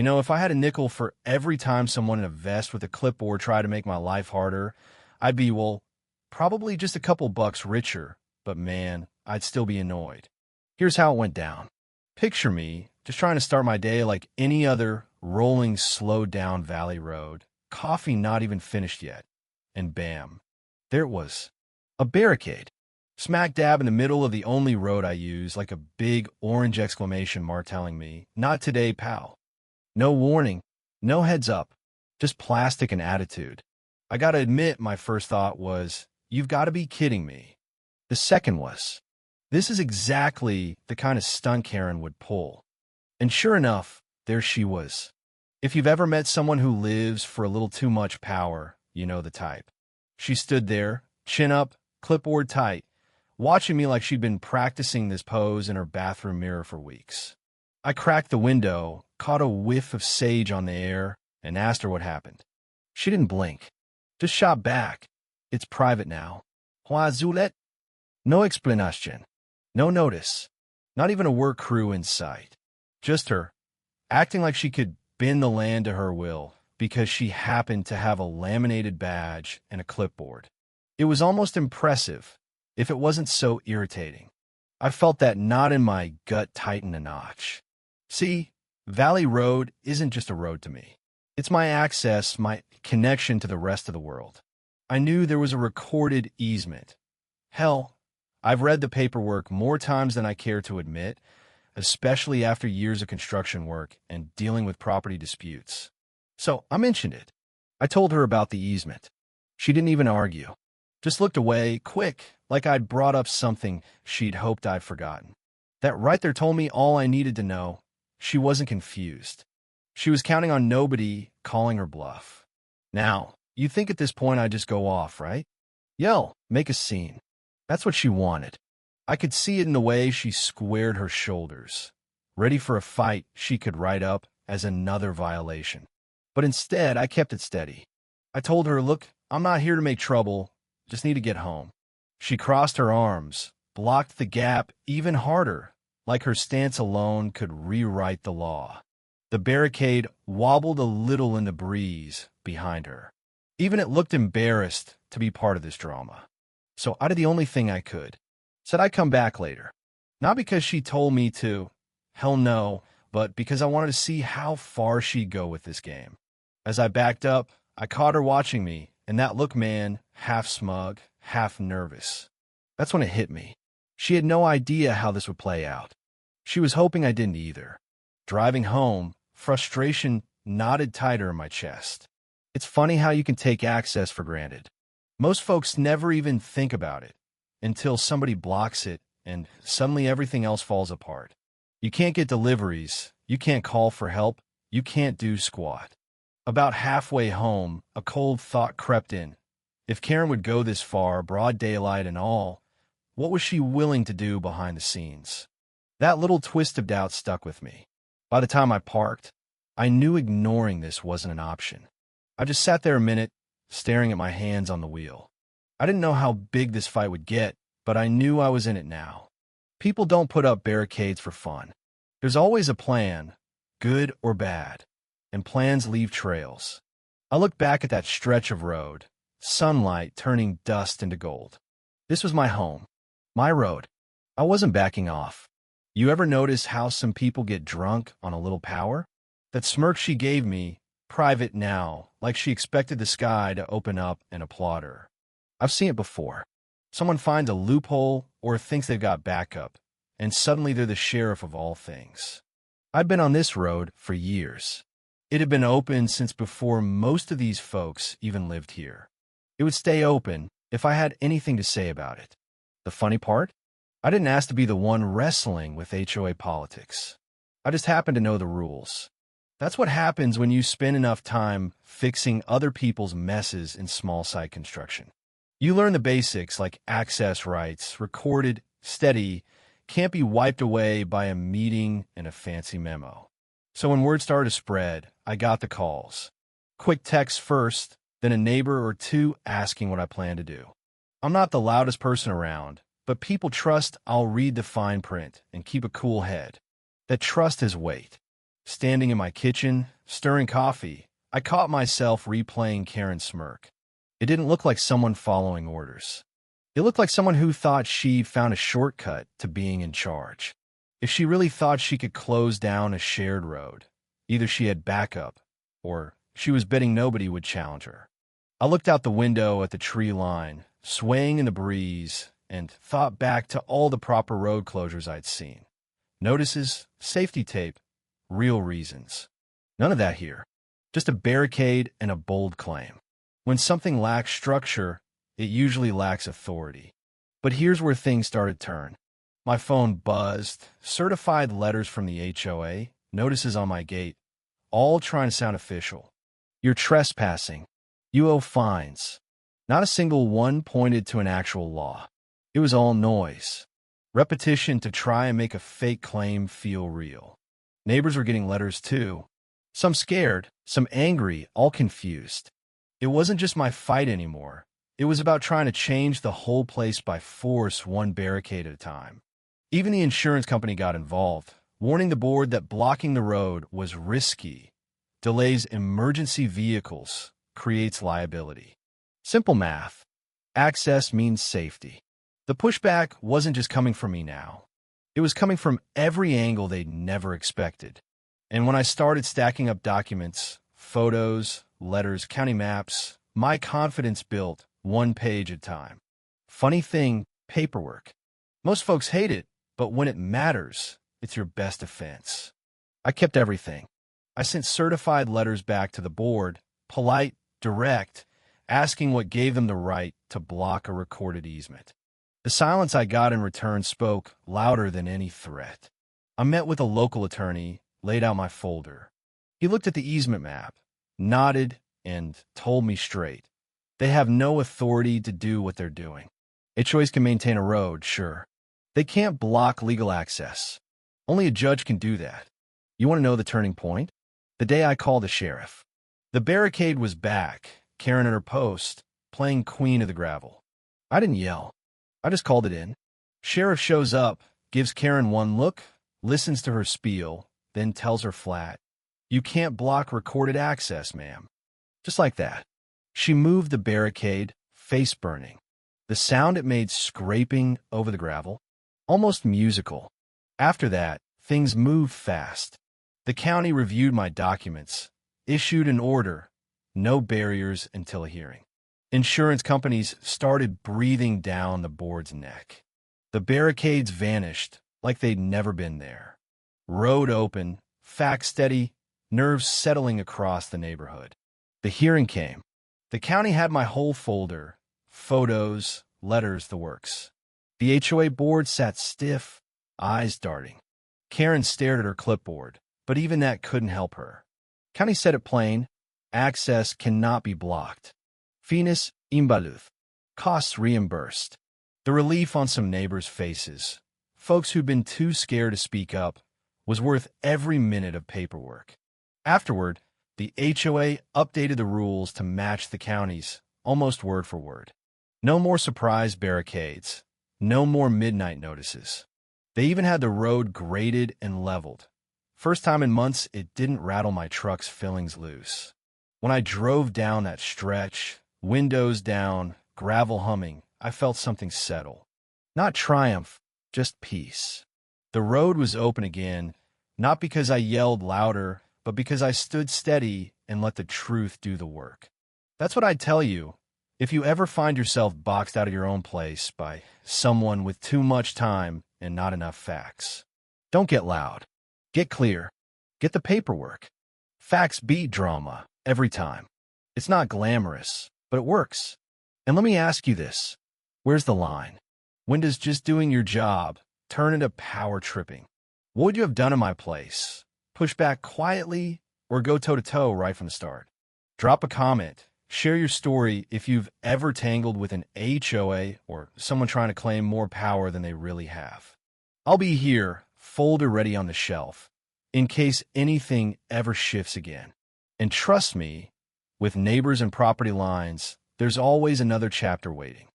If I had a nickel for every time someone in a vest with a clipboard tried to make my life harder, I'd be, well, probably just a couple bucks richer, but man, I'd still be annoyed. Here's how it went down. Picture me just trying to start my day like any other rolling, slowed down valley road, coffee not even finished yet, and bam, there it was, a barricade, smack dab in the middle of the only road I use, like a big orange exclamation mark telling me, "Not today, pal." No warning, no heads up, just plastic and attitude. I gotta admit, my first thought was, you've gotta be kidding me. The second was, this is exactly the kind of stunt Karen would pull. And sure enough, there she was. If you've ever met someone who lives for a little too much power, you know the type. She stood there, chin up, clipboard tight, watching me like she'd been practicing this pose in her bathroom mirror for weeks. I cracked the window, caught a whiff of sage on the air, and asked her what happened. She didn't blink. Just shot back. "It's private now." "Why, Zulette?" No explanation. No notice. Not even a work crew in sight. Just her, acting like she could bend the land to her will because she happened to have a laminated badge and a clipboard. It was almost impressive, if it wasn't so irritating. I felt that knot in my gut tighten a notch. See, Valley Road isn't just a road to me. It's my access, my connection to the rest of the world. I knew there was a recorded easement. Hell, I've read the paperwork more times than I care to admit, especially after years of construction work and dealing with property disputes. So I mentioned it. I told her about the easement. She didn't even argue. Just looked away, quick, like I'd brought up something she'd hoped I'd forgotten. That right there told me all I needed to know. She wasn't confused. She was counting on nobody calling her bluff. Now, you'd think at this point I'd just go off, right? Yell, make a scene. That's what she wanted. I could see it in the way she squared her shoulders, ready for a fight she could write up as another violation. But instead, I kept it steady. I told her, "Look, I'm not here to make trouble, just need to get home." She crossed her arms, blocked the gap even harder, like her stance alone could rewrite the law. The barricade wobbled a little in the breeze behind her. Even it looked embarrassed to be part of this drama. So I did the only thing I could. Said I'd come back later. Not because she told me to, hell no, but because I wanted to see how far she'd go with this game. As I backed up, I caught her watching me, and that look, man, half smug, half nervous. That's when it hit me. She had no idea how this would play out. She was hoping I didn't either. Driving home, frustration knotted tighter in my chest. It's funny how you can take access for granted. Most folks never even think about it until somebody blocks it and suddenly everything else falls apart. You can't get deliveries, you can't call for help, you can't do squat. About halfway home, a cold thought crept in. If Karen would go this far, broad daylight and all, what was she willing to do behind the scenes? That little twist of doubt stuck with me. By the time I parked, I knew ignoring this wasn't an option. I just sat there a minute, staring at my hands on the wheel. I didn't know how big this fight would get, but I knew I was in it now. People don't put up barricades for fun. There's always a plan, good or bad, and plans leave trails. I looked back at that stretch of road, sunlight turning dust into gold. This was my home, my road. I wasn't backing off. You ever notice how some people get drunk on a little power? That smirk she gave me, private now, like she expected the sky to open up and applaud her. I've seen it before. Someone finds a loophole or thinks they've got backup, and suddenly they're the sheriff of all things. I've been on this road for years. It had been open since before most of these folks even lived here. It would stay open if I had anything to say about it. The funny part? I didn't ask to be the one wrestling with HOA politics. I just happened to know the rules. That's what happens when you spend enough time fixing other people's messes in small site construction. You learn the basics like access rights, recorded, steady, can't be wiped away by a meeting and a fancy memo. So when word started to spread, I got the calls. Quick text first, then a neighbor or two asking what I plan to do. I'm not the loudest person around, but people trust I'll read the fine print and keep a cool head. That trust has weight. Standing in my kitchen, stirring coffee, I caught myself replaying Karen's smirk. It didn't look like someone following orders. It looked like someone who thought she found a shortcut to being in charge. If she really thought she could close down a shared road, either she had backup, or she was betting nobody would challenge her. I looked out the window at the tree line, swaying in the breeze, and thought back to all the proper road closures I'd seen. Notices, safety tape, real reasons. None of that here. Just a barricade and a bold claim. When something lacks structure, it usually lacks authority. But here's where things started to turn. My phone buzzed, certified letters from the HOA, notices on my gate, all trying to sound official. You're trespassing. You owe fines. Not a single one pointed to an actual law. It was all noise. Repetition to try and make a fake claim feel real. Neighbors were getting letters too. Some scared, some angry, all confused. It wasn't just my fight anymore. It was about trying to change the whole place by force, one barricade at a time. Even the insurance company got involved, warning the board that blocking the road was risky, delays emergency vehicles, creates liability. Simple math. Access means safety. The pushback wasn't just coming from me now. It was coming from every angle they'd never expected. And when I started stacking up documents, photos, letters, county maps, my confidence built one page at a time. Funny thing, paperwork. Most folks hate it, but when it matters, it's your best defense. I kept everything. I sent certified letters back to the board, polite, direct, asking what gave them the right to block a recorded easement. The silence I got in return spoke louder than any threat. I met with a local attorney, laid out my folder. He looked at the easement map, nodded, and told me straight. They have no authority to do what they're doing. HOAs can maintain a road, sure. They can't block legal access. Only a judge can do that. You want to know the turning point? The day I called the sheriff. The barricade was back, Karen at her post, playing queen of the gravel. I didn't yell. I just called it in. Sheriff shows up, gives Karen one look, listens to her spiel, then tells her flat, "You can't block recorded access, ma'am." Just like that. She moved the barricade, face burning. The sound it made scraping over the gravel, almost musical. After that, things moved fast. The county reviewed my documents, issued an order, no barriers until a hearing. Insurance companies started breathing down the board's neck. The barricades vanished like they'd never been there. Road open, facts steady, nerves settling across the neighborhood. The hearing came. The county had my whole folder, photos, letters, the works. The HOA board sat stiff, eyes darting. Karen stared at her clipboard, but even that couldn't help her. County said it plain, access cannot be blocked. Finis imbaluth. Costs reimbursed. The relief on some neighbors' faces, folks who'd been too scared to speak up, was worth every minute of paperwork. Afterward, the HOA updated the rules to match the county's, almost word for word. No more surprise barricades. No more midnight notices. They even had the road graded and leveled. First time in months, it didn't rattle my truck's fillings loose. When I drove down that stretch, windows down, gravel humming, I felt something settle. Not triumph, just peace. The road was open again, not because I yelled louder, but because I stood steady and let the truth do the work. That's what I'd tell you if you ever find yourself boxed out of your own place by someone with too much time and not enough facts. Don't get loud. Get clear. Get the paperwork. Facts beat drama every time. It's not glamorous, but it works. And let me ask you this. Where's the line? When does just doing your job turn into power tripping? What would you have done in my place? Push back quietly or go toe-to-toe right from the start? Drop a comment. Share your story if you've ever tangled with an HOA or someone trying to claim more power than they really have. I'll be here, folder ready on the shelf, in case anything ever shifts again. And trust me, with neighbors and property lines, there's always another chapter waiting.